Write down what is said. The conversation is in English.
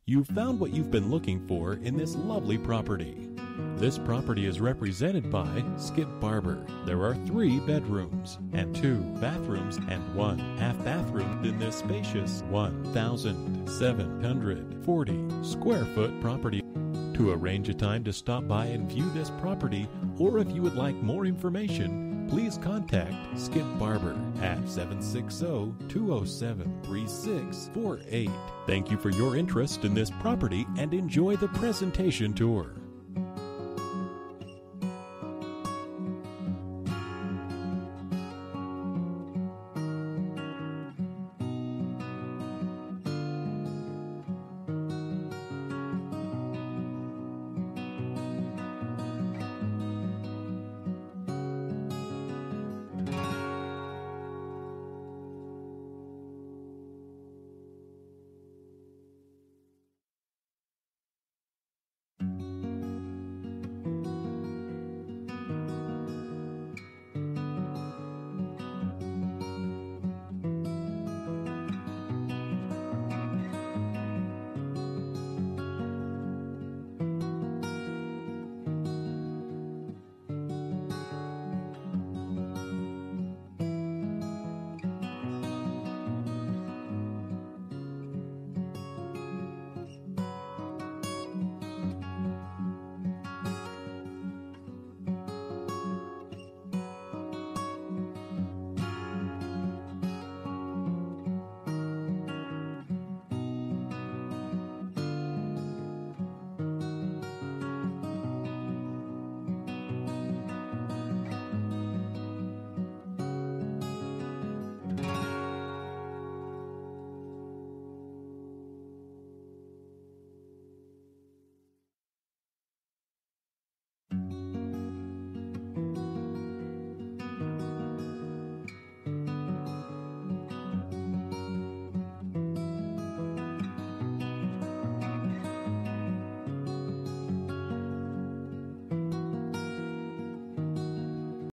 You've found what you've been looking for in this lovely property. This property is represented by Skip Barber. There are 3 bedrooms and 2 bathrooms and 1 half bathroom in this spacious 1,740 square foot property. To arrange a time to stop by and view this property, or if you would like more information, please contact Skip Barber at 760-207-3648. Thank you for your interest in this property and enjoy the presentation tour.